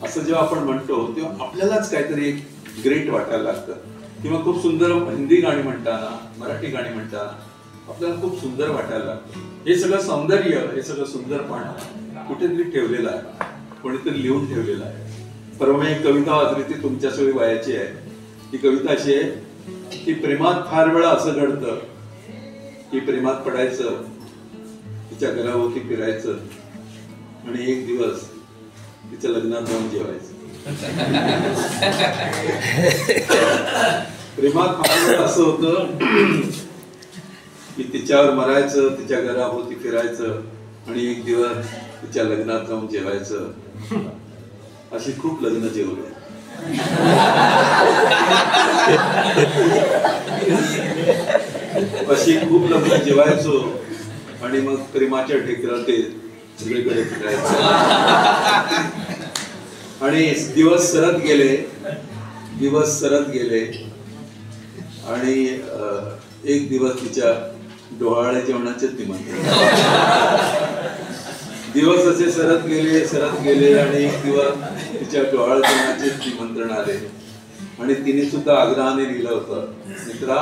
असं जेव्हा आपण म्हणतो तेव्हा आपल्यालाच काहीतरी एक ग्रेट वाटायला लागतं. किंवा खूप सुंदर हिंदी गाणी म्हणताना, मराठी गाणी म्हणताना आपल्याला खूप सुंदर वाटायला लागतं. हे सगळं सौंदर्य, हे सगळं सुंदरपण कुठेतरी ठेवलेलं आहे, कोणीतरी लिहून ठेवलेलं आहे. परवा मी एक कविता वाचली, ती तुमच्यासोबत वयाची आहे. ही कविता अशी आहे की प्रेमात फार वेळा असं घडतं की प्रेमात पडायचं, तिच्या घराभोवती फिरायचं आणि एक दिवस तिच्या लग्नात जाऊन जेवायचं. प्रेमात फार वेळा असं होतं की तिच्यावर मरायचं, तिच्या घराभोवती फिरायचं आणि एक दिवस तिच्या लग्नात जाऊन जेवायचं. अशी खूप लग्न जेवले. अशी खूप लग्न जेवायचो आणि मग प्रेमाच्या ढेकळात ते सगळीकडे फिरायचं. आणि दिवस सरत गेले, दिवस सरत गेले आणि एक दिवस तिच्या डोहाळे जेवणाचे निमंत्रण. दिवस असे सरत गेले आणि एक दिवस तिच्या डोहाळे जेवणाचे निमंत्रण आले आणि तिने सुद्धा आग्रहाने लिहिलं होतं, मित्रा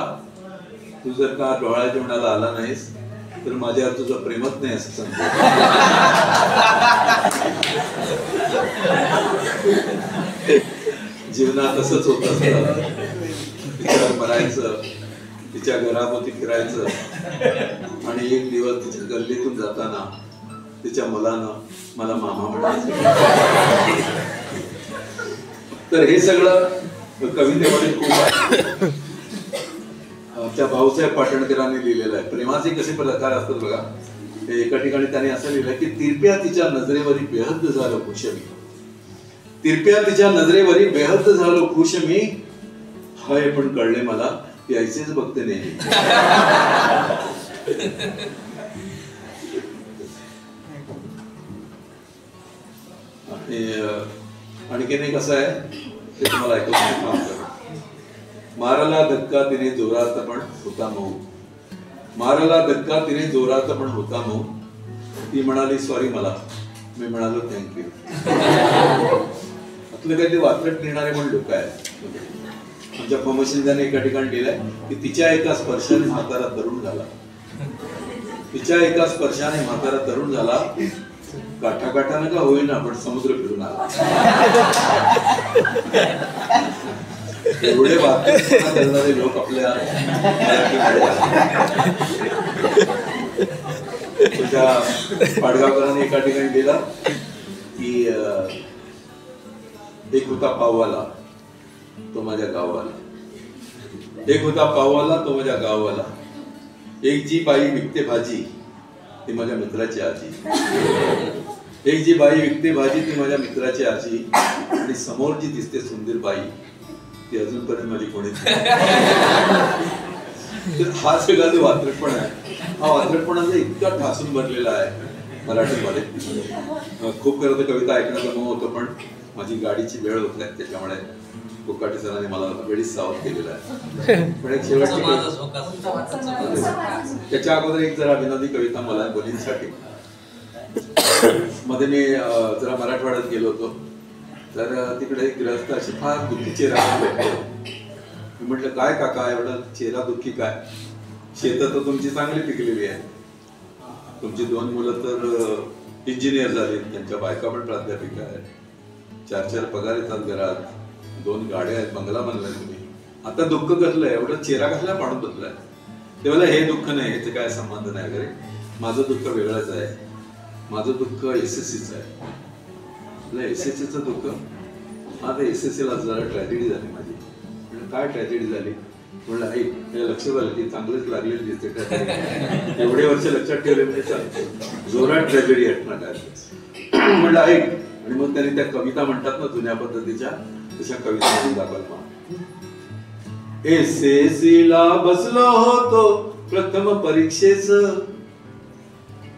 तू जर का डोहाळे जेवणाला आला नाहीस तर माझ्यावर तुझं प्रेमच नाही असं सांगतो. जीवनात तसंच होत असतं. तिच्यावर मरायचं, तिच्या घराभोवती फिरायचं आणि एक दिवस तिच्या गल्लीतून जाताना तिच्या मुलानं मला मामा म्हणायचं. तर हे सगळं कवितेमध्ये खूप आहे. त्या भाऊसाहेब पाटणकरांनी लिहिलेलं आहे. प्रेमाचे कसे प्रकार असतात बघा. एका ठिकाणी त्याने असं लिहिलं की तिरप्या तिच्या नजरेवरी बेहद्द झालो खुश मी, तिरप्या तिच्या नजरेवरी बेहद्द झालो खुश मी, हाय पण कळले मला ती ऐसेच बघते नेहमी. आणखीन एक असं आहे ते तुम्हाला ऐकून. मारला धक्का तिने जोरात पण होता मऊ, मारला धक्का तिने जोरात पण होता मऊ, ती म्हणाली सॉरी मला, मी म्हणालो थँक्यू. आपलं काही ते वात्रट लिहिणारे पण लोक आहेत. आमच्या प्रमोशन एका ठिकाणी लिहिलंय की तिच्या एका स्पर्शाने म्हातारा तरुण झाला, तिच्या एका स्पर्शाने म्हातारा तरुण झाला, काठाकाठानं का होईना पण समुद्र फिरून आला. एवढे वात्रटपणा करणारे लोक आपल्या पाडगावकरांनी एका ठिकाणी दिला की एक होता पाववाला तो माझ्या गाववाला, एक होता पाववाला तो माझ्या गाववाला, एक जी बाई विकते भाजी ती माझ्या मित्राची आजी, एक जी बाई विकते भाजी ती माझ्या मित्राची आजी, आणि समोर जी दिसते सुंदर बाई ती अजूनपर्यंत माझी कोणीच. हा सगळा जो वात्रटपणा आहे, हा वात्रटपणाचा इतका ठासून भरलेला आहे मराठीमध्ये. खूप खरं तर कविता ऐकण्याचं मन होतं, पण माझी गाडीची वेळ होत नाही त्याच्यामुळे कोकाटे सरांनी मला वेळीच सावध केलेला आहे. पण एक शेवटची त्याच्या अगोदर एक जरा विनोदी कविता मला मुलींसाठी. मध्ये मी जरा मराठवाड्यात गेलो होतो, तर तिकडे एक ग्रस्त अशी फार दुःखी चेहरा भेटले. मी म्हटलं काय काका एवढा चेहरा दुःखी काय, शेतात तर तुमची चांगली पिकलेली आहे, तुमची 2 मुलं तर इंजिनियर झाली, त्यांच्या बायका पण प्राध्यापिका आहेत, 4 पगार येतात घरात, 2 गाड्या आहेत, बंगला बांधलाय तुम्ही. आता दुःख कसलंय, एवढं चेहरा कसला पाडून बसलाय. ते मला हे दुःख नाही, ह्याचं काय संबंध नाही वगैरे. माझं दुःख वेगळंच आहे. माझं दुःख SSCचं आहे. आपलं SSCचं दुःख. आता SSCला जरा ट्रॅजेडी झाली माझी. काय ट्रॅजेडी झाली म्हणलं, ऐक, लक्ष झालं की चांगलंच लागलेलं दिसते. एवढे वर्ष लक्षात ठेवले म्हणजे चालतं. जोरात ट्रॅजेडी असणार काय म्हणलं, ऐक. आणि मग त्यांनी त्या कविता म्हणतात ना जुन्या पद्धतीच्या, तशा कविता म्हणून दाखवल्या. SSCला बसलो होतो प्रथम परीक्षेच,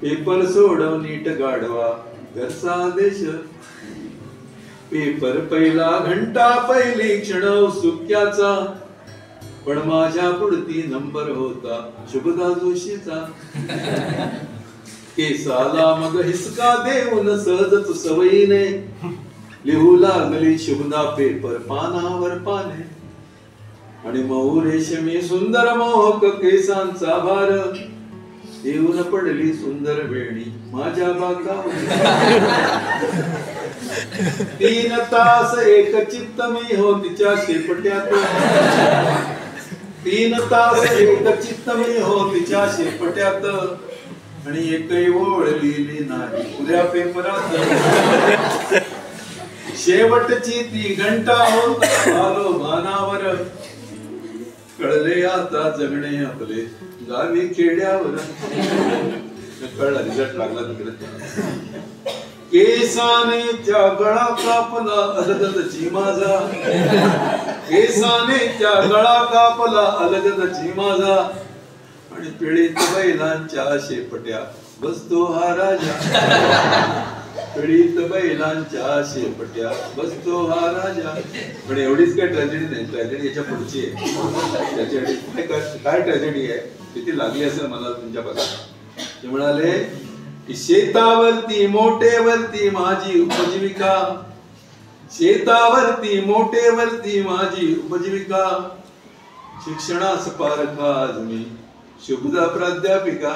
पेपर सोडव नीट गाढवा घरचा आदेश. पेपर पहिला घंटा पहिली क्षण सुक्याचा, पण माझ्या पुढती नंबर होता शुभदा जोशीचा. केसाला मग हिसका देऊन सहजच सवयीने लिहू लागली शुभदा पेपर पानावर पाने. आणि मऊ रेशमी सुंदर मोहक केसांचा भार येऊन पडली सुंदर वेणी माझ्या बाकावर. 3 तास एक चित्त मी हो तिच्या शेपट्यात. 3 तास एक चित्त मी हो तिच्या शेपट्यात. आणि एकही ओळ लिहिली नाही उद्या पेपरात. शेवटची ती घंटा होत आलो भानावर. कळले आता जगणे आपले गावी खेड्यावर. कळला, रिझल्ट लागला तिकडे. केसाने त्या गळा कापला अलगदची माझा. केसाने त्या गळा कापला अलगदची माझा. आणि पिळीत बैलांच्या शेपट्या बसतो हा राजा. पिळीत बैलांच्या शेपट्या बसतो हा राजा. पण एवढीच काय ट्रॅजेडी नाही, ट्रॅजेडी याच्या पुढची आहे. त्याच्यासाठी काय ट्रॅजेडी आहे किती लागली असेल मला तुमच्या बघा. ते म्हणाले की शेतावरती मोठेवरती माझी उपजीविका. शेतावरती मोठेवरती माझी उपजीविका. शिक्षणास पारखा आज मी शुभदा प्राध्यापिका.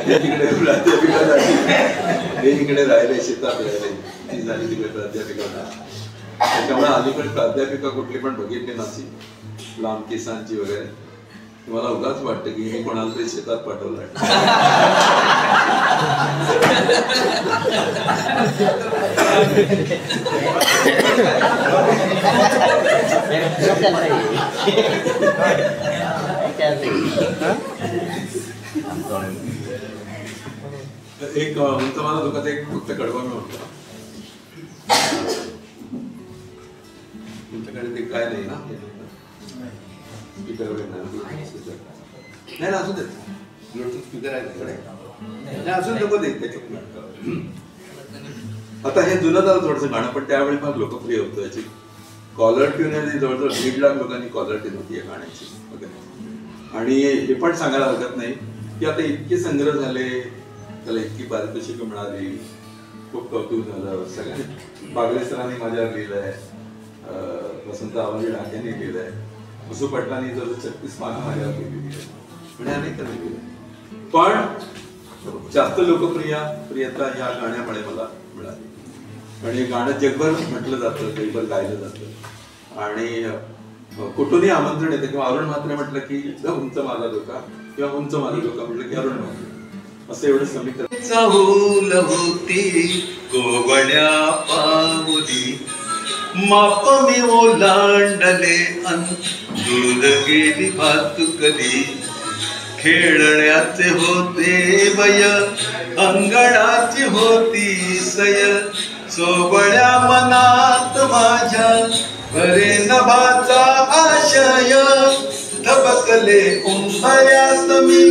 तिकडे प्राध्यापिका झाली, हे इकडे राहिले शेतात राहिले, ती झाली तिकडे प्राध्यापिका. त्याच्यामुळे अलीकडे प्राध्यापिका कुठली पण बघितली नसती लांब केसांची वगैरे. मला उगाच वाटतं की मी कोणाला तरी शेतात पाठवलं. एक मला दुखात एक फक्त कडवा मी म्हटलं. तुमच्याकडे ते काय नाही ना, स्पीकर वगैरे नाही ना, असू देत. ब्लूटूथ स्पीकर आहे त्याकडे, असू नको देत त्याच्यात. आता हे जुनं झालं थोडंसं गाणं, पण त्यावेळी फार लोकप्रिय होतं. याची कॉलर ट्यून आहे, जवळजवळ 1.5 लाख लोकांनी कॉलर ट्यून होती या गाण्याची वगैरे. आणि हे पण सांगायला हरकत नाही की आता इतके संग्रह झाले, त्याला इतकी पारितोषिकं मिळाली, खूप कौतुक झालं. सगळ्यांनी बागले सरांनी माझ्यावर लिहिलंय, वसंत आवाजी डाक्यांनी लिहिलंय, वसू पटलांनी जवळ 36 पानं माझ्यावर लिहिलेली आहे, म्हणजे अनेकांनी लिहिलंय. पण जास्त लोकप्रियता या गाण्यामुळे मला मिळाली. आणि हे गाणं जगभर म्हटलं जातं, जगभर गायलं जातं. आणि कुठूनही आमंत्रण येतं, किंवा अरुण म्हात्रे म्हटलं की उंच माझा डोका, किंवा उंच माझा डोका म्हटलं की अरुण म्हात्रे, असं एवढं समीकरण. चाहूल होती गोवड्या पामुदी, माप मी ओलांडले अन दूध गेली भातुकली. खेळण्याचे होते वय, अंगणाची होती सय. सोबळ्या मनात माझ्या भरे नभाचा आशय. धबकले उंबऱ्यात मी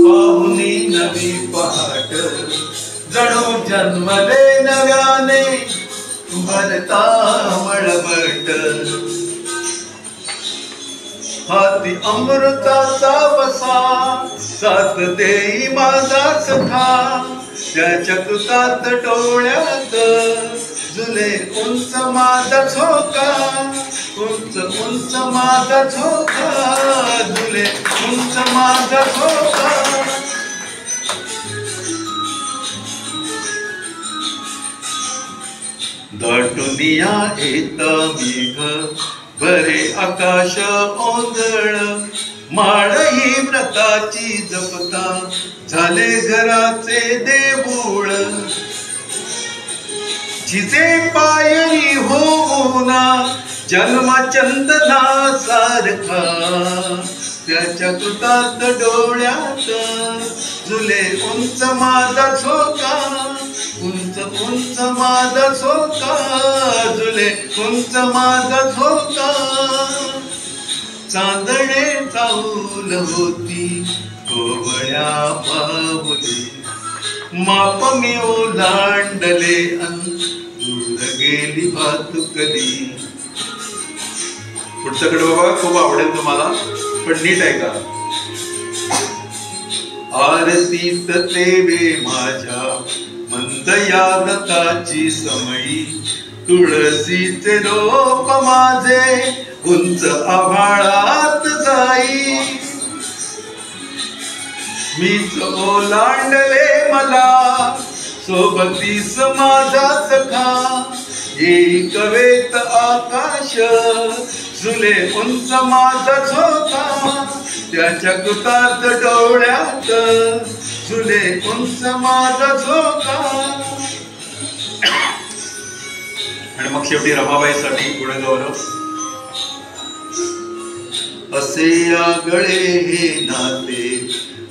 पाहुणी नवी पहाट. जणू जन्मले नव्याने भरता मळमट. हाती अमृताचा वसा, साथ देई माझा सखा. त्याच्या कृतात डोळ्यात जुले उंच माझा झोका. उंच उंच माझा झोका, जुले उंच माझा झोका. दाटुनिया येत मेघ बरे आकाश ओंजळ माळही व्रताची जपता झाले घराचे देऊळ जिचे पायरी होना जन्मचंदना सारखा त्याच्या कृतात डोळ्यात झुले उंच माझा झोका उंच उंच माझा झोका झुले उंच माझा झोका चांदणे चाऊल होती कोवळ्या पावले माप मी ओलांडले दूर गेली भातुकली. पुढचं कडे बाबा खूप आवडेल तुम्हाला, पण नीट ऐका. आरतीत तेवे माझ्या मंद या व्रताची समयी तुळसीचे रोप माझे उंच आभाळात जाई. मीच ओलांडले मला सोबतीस माझा सखा येई कवेत आकाश झुले उंच माझा झोका त्याच्या कृतार्थ डोळ्यात झुले उंच माझा झोका. आणि मग शेवटी रमाबाईसाठी गुणगौरव. असे आगळे हे नाते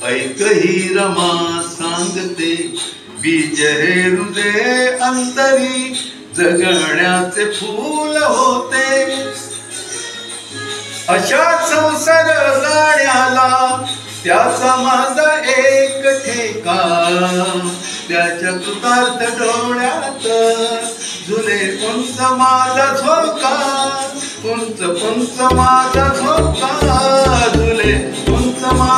ऐक ही रमा सांगते बीज हे हृदय अंतरी जगण्याचे फूल होते. अशा संसार गाण्याला त्याचा माझा एक ठेका त्याच्या कृतार्थ डोळ्यात झुले उंच माझा झोका उंच उंच माझा झोका झुले उंच माझा